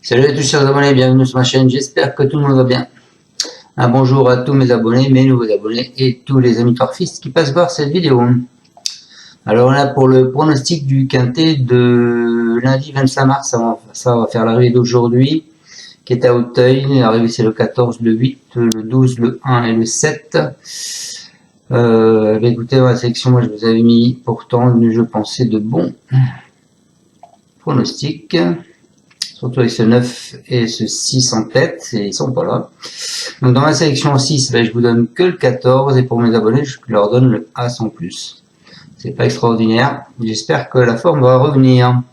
Salut à tous chers abonnés, bienvenue sur ma chaîne, j'espère que tout le monde va bien. Un bonjour à tous mes abonnés, mes nouveaux abonnés et tous les amis torfistes qui passent voir cette vidéo. Alors là pour le pronostic du quintet de lundi 25 mars, ça va faire l'arrivée d'aujourd'hui qui est à Auteuil. L'arrivée c'est le 14, le 8, le 12, le 1 et le 7. Écoutez, dans la sélection, moi je vous avais mis pourtant, je pensais, de bons pronostics. Surtout avec ce 9 et ce 6 en tête, et ils sont pas là. Donc dans ma sélection 6, je vous donne que le 14, et pour mes abonnés, je leur donne le As en plus. C'est pas extraordinaire, j'espère que la forme va revenir.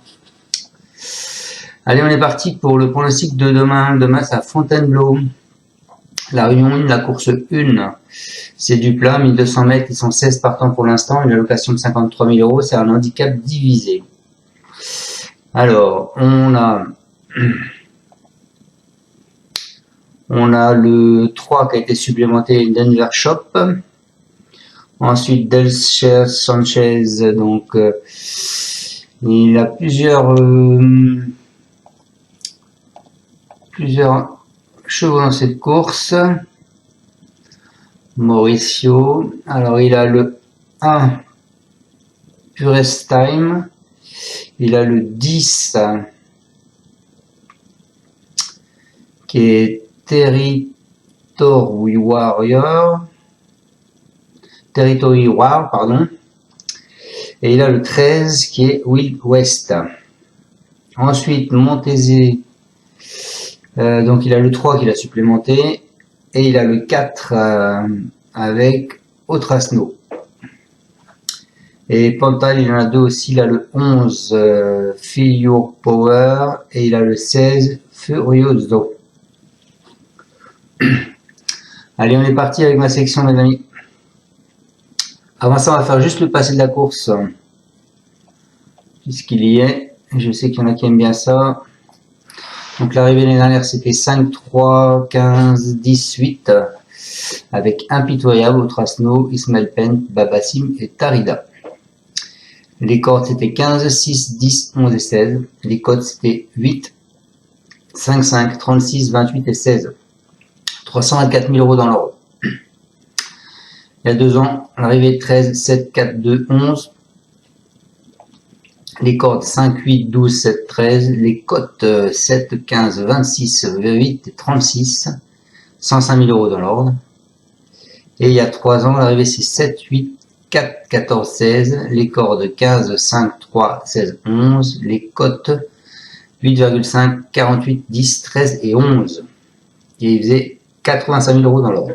Allez, on est parti pour le pronostic de demain. Demain, c'est à Fontainebleau. La Réunion 1, la course 1, c'est du plat, 1200 mètres, ils sont 16 partants pour l'instant, une allocation de 53 000 €, c'est un handicap divisé. Alors, on a le 3 qui a été supplémenté, Denver Shop. Ensuite, Delcher Sanchez, donc il a plusieurs chevaux dans cette course. Mauricio, alors il a le 1 Purest Time, il a le 10 qui est Territory War, pardon, et il a le 13 qui est Wild West. Ensuite, Montezé, donc il a le 3 qu'il a supplémenté, et il a le 4 avec Otrasno. Et Pantal, il en a deux aussi, il a le 11 Feel Your Power, et il a le 16 Furioso. Allez, on est parti avec ma section, mes amis. Avant ça, on va faire juste le passé de la course, puisqu'il y est. Je sais qu'il y en a qui aiment bien ça. Donc l'arrivée l'année dernière, c'était 5, 3, 15, 18, avec Impitoyable, Otrasno, Ismail Pent, Babassim et Tarida. Les cordes, c'était 15, 6, 10, 11 et 16. Les codes, c'était 8, 5, 5, 36, 28 et 16. 324 000 € dans l'ordre. Il y a 2 ans, l'arrivée 13, 7, 4, 2, 11. Les cordes 5, 8, 12, 7, 13. Les cotes 7, 15, 26, 8 et 36. 105 000 € dans l'ordre. Et il y a 3 ans, l'arrivée c'est 7, 8, 4, 14, 16. Les cordes 15, 5, 3, 16, 11. Les cotes 8,5, 48, 10, 13 et 11. Et il faisait 85 000 € dans l'ordre.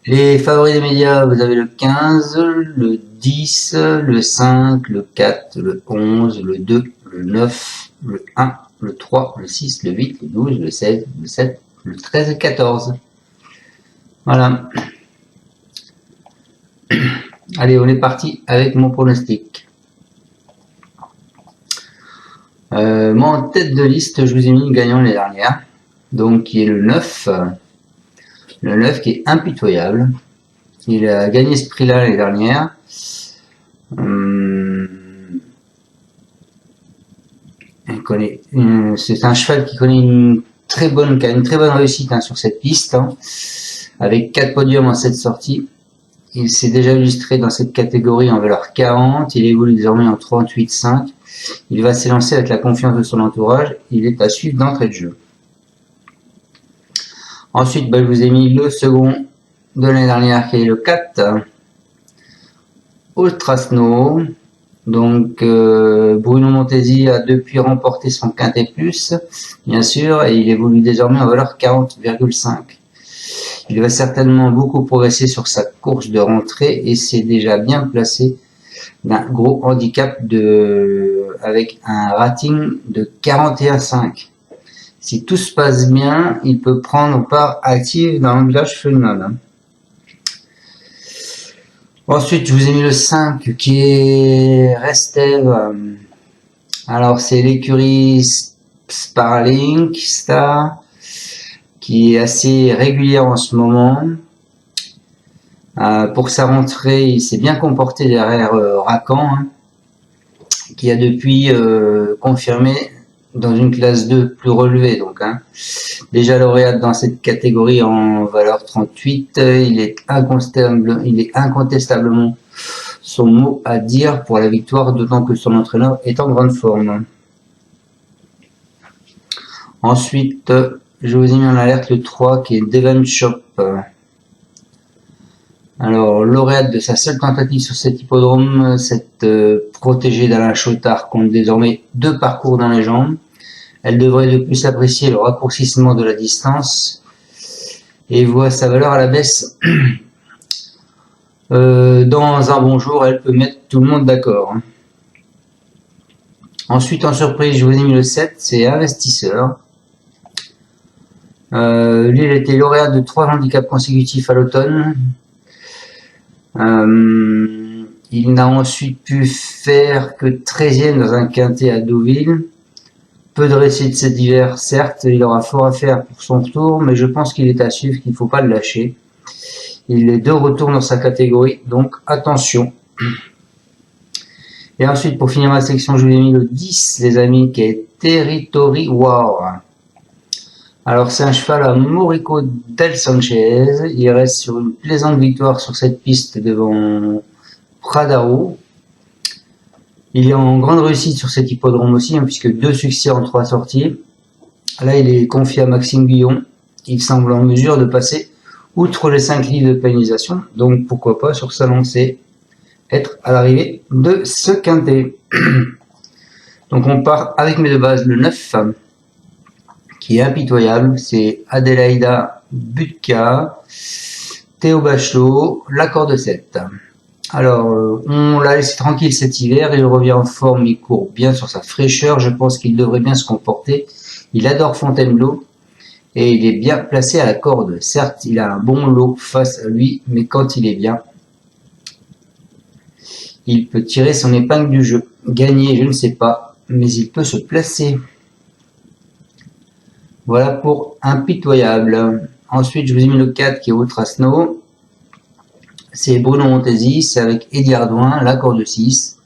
Les favoris des médias, vous avez le 15, le 10, le 5, le 4, le 11, le 2, le 9, le 1, le 3, le 6, le 8, le 12, le 16, le 7, le 13 et le 14. Voilà. Allez, on est parti avec mon pronostic. Moi, en tête de liste, je vous ai mis le gagnant l'année dernière. Donc, qui est le 9. Le 9 qui est Impitoyable. Il a gagné ce prix-là l'année dernière. C'est un cheval qui connaît une très bonne réussite sur cette piste, avec 4 podiums en 7 sorties. Il s'est déjà illustré dans cette catégorie en valeur 40. Il évolue désormais en 38,5. Il va s'élancer avec la confiance de son entourage. Il est à suivre d'entrée de jeu. Ensuite, je vous ai mis le second de l'année dernière qui est le 4, Otrasno. Donc Bruno Montesi a depuis remporté son quintet plus, bien sûr, et il évolue désormais en valeur 40,5. Il va certainement beaucoup progresser sur sa course de rentrée et c'est déjà bien placé d'un gros handicap avec un rating de 41,5. Si tout se passe bien, il peut prendre part active dans l'engagement féminin. Ensuite, je vous ai mis le 5 qui est Restev. Alors, c'est l'écurie Sparlink Star qui est assez régulière en ce moment. Pour sa rentrée, il s'est bien comporté derrière Racan, qui a depuis confirmé dans une classe 2 plus relevée. Donc, hein. Déjà lauréat dans cette catégorie en valeur 38, il est incontestablement son mot à dire pour la victoire, d'autant que son entraîneur est en grande forme. Ensuite, je vous ai mis en alerte le 3 qui est Devon Shop. Alors, lauréate de sa seule tentative sur cet hippodrome, cette protégée d'Alain Chautard compte désormais 2 parcours dans les jambes. Elle devrait de plus apprécier le raccourcissement de la distance et voit sa valeur à la baisse. Dans un bon jour, elle peut mettre tout le monde d'accord. Ensuite, en surprise, je vous ai mis le 7, c'est Investisseur. Lui, il a été lauréat de 3 handicaps consécutifs à l'automne. Il n'a ensuite pu faire que 13e dans un quintet à Deauville. Peu dressé de cet hiver, certes, il aura fort à faire pour son retour, mais je pense qu'il est à suivre, qu'il ne faut pas le lâcher. Il est de retour dans sa catégorie, donc attention. Et ensuite, pour finir ma section, je vous ai mis le 10, les amis, qui est Territory War. Alors, c'est un cheval à Morico del Sanchez. Il reste sur une plaisante victoire sur cette piste devant Pradaro. Il est en grande réussite sur cet hippodrome aussi, hein, puisque 2 succès en 3 sorties. Là, il est confié à Maxime Guillon. Il semble en mesure de passer outre les 5 livres de pénalisation. Donc, pourquoi pas, sur sa lancée, être à l'arrivée de ce quintet. Donc, on part avec mes 2 bases, le 9, qui est impitoyable. C'est Adelaida Butka, Théo Bachelot, l'accord de 7. Alors, on l'a laissé tranquille cet hiver, il revient en forme, il court bien sur sa fraîcheur, je pense qu'il devrait bien se comporter. Il adore Fontainebleau et il est bien placé à la corde. Certes, il a un bon lot face à lui, mais quand il est bien, il peut tirer son épingle du jeu. Gagner, je ne sais pas, mais il peut se placer. Voilà pour impitoyable. Ensuite, je vous ai mis le 4 qui est Ultra Snow. C'est Bruno Montesi, c'est avec Eddie Ardouin, l'accord de 6.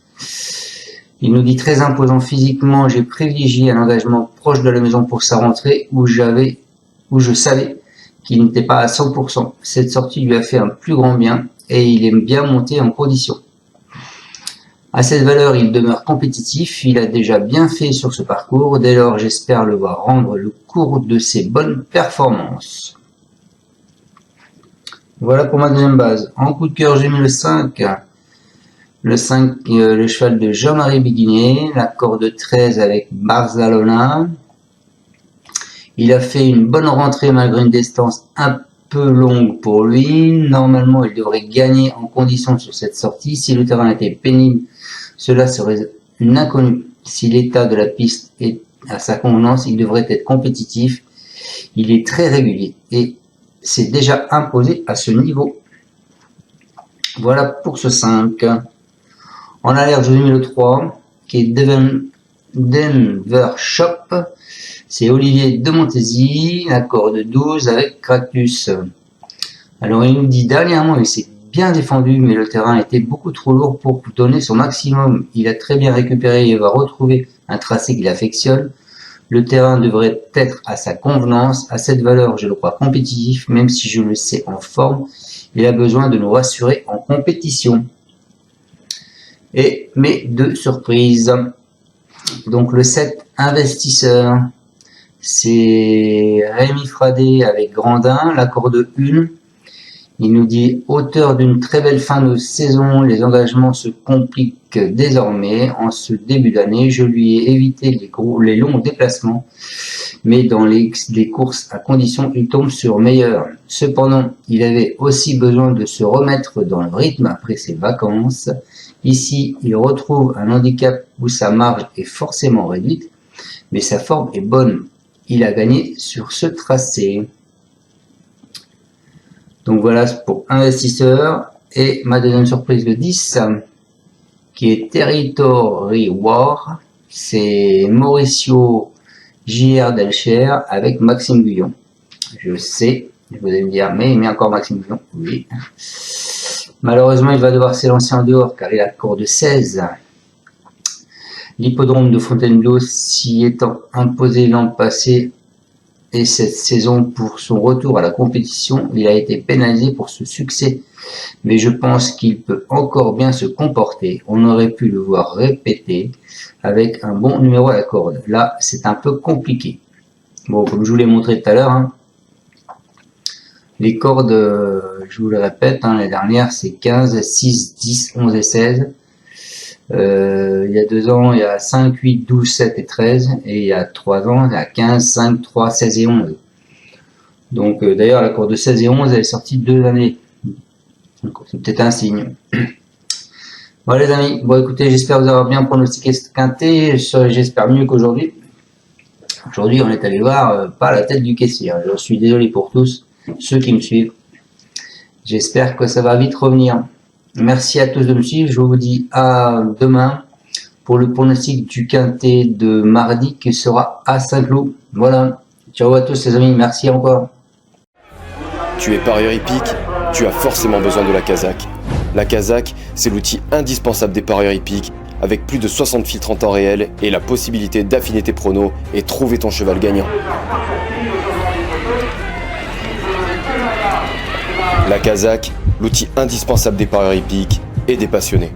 Il nous dit très imposant physiquement, j'ai privilégié un engagement proche de la maison pour sa rentrée où je savais qu'il n'était pas à 100%. Cette sortie lui a fait un plus grand bien et il aime bien monter en condition. À cette valeur, il demeure compétitif, il a déjà bien fait sur ce parcours, dès lors j'espère le voir rendre le cours de ses bonnes performances. Voilà pour ma deuxième base. En coup de cœur, j'ai mis le 5. Le 5, le cheval de Jean-Marie Biguinet, l'accord de 13 avec Barzalona. Il a fait une bonne rentrée malgré une distance un peu longue pour lui. Normalement, il devrait gagner en condition sur cette sortie. Si le terrain était pénible, cela serait une inconnue. Si l'état de la piste est à sa convenance, il devrait être compétitif. Il est très régulier et c'est déjà imposé à ce niveau. Voilà pour ce 5. En alerte, je vous ai mis le 3, qui est Denver Shop. C'est Olivier de Montesi, l'accord de 12 avec Cactus. Alors, il nous dit dernièrement, il s'est bien défendu, mais le terrain était beaucoup trop lourd pour donner son maximum. Il a très bien récupéré et va retrouver un tracé qu'il affectionne. Le terrain devrait être à sa convenance. À cette valeur, je le crois compétitif, même si je le sais en forme. Il a besoin de nous rassurer en compétition. Et mes 2 surprises. Donc le 7, investisseur. C'est Rémi Fradé avec Grandin, l'accord de 1. Il nous dit, auteur d'une très belle fin de saison, les engagements se compliquent désormais. En ce début d'année, je lui ai évité les longs déplacements, mais dans les courses à condition, il tombe sur meilleur. Cependant, il avait aussi besoin de se remettre dans le rythme après ses vacances. Ici, il retrouve un handicap où sa marge est forcément réduite, mais sa forme est bonne. Il a gagné sur ce tracé. Donc voilà pour investisseur. Et ma deuxième surprise, le 10, qui est Territory War. C'est Mauricio J.R. Delcher avec Maxime Guyon. Je sais, vous allez me dire, mais il met encore Maxime Guyon. Oui. Malheureusement, il va devoir s'élancer en dehors car il a le cours de 16. L'hippodrome de Fontainebleau s'y étant imposé l'an passé et cette saison pour son retour à la compétition, il a été pénalisé pour ce succès. Mais je pense qu'il peut encore bien se comporter. On aurait pu le voir répéter avec un bon numéro à la corde. Là, c'est un peu compliqué. Bon, comme je vous l'ai montré tout à l'heure, hein, les cordes, je vous le répète, hein, les dernières, c'est 15, 6, 10, 11 et 16. Il y a 2 ans, il y a 5, 8, 12, 7 et 13. Et il y a 3 ans, il y a 15, 5, 3, 16 et 11. Donc d'ailleurs, la corde de 16 et 11, elle est sortie 2 années. Donc c'est peut-être un signe. Bon les amis, bon écoutez, j'espère vous avoir bien pronostiqué ce quintet. J'espère mieux qu'aujourd'hui. Aujourd'hui, on est allé voir pas la tête du caissier. Je suis désolé pour tous ceux qui me suivent. J'espère que ça va vite revenir. Merci à tous de me suivre. Je vous dis à demain pour le pronostic du quintet de mardi qui sera à Saint-Cloud. Voilà. Ciao à tous les amis. Merci encore. Tu es parieur hippique, tu as forcément besoin de la Kazakh. La Kazakh, c'est l'outil indispensable des parieurs hippiques, avec plus de 60 filtres en temps réel et la possibilité d'affiner tes pronos et trouver ton cheval gagnant. La Kazakh, l'outil indispensable des parieurs hippiques et des passionnés.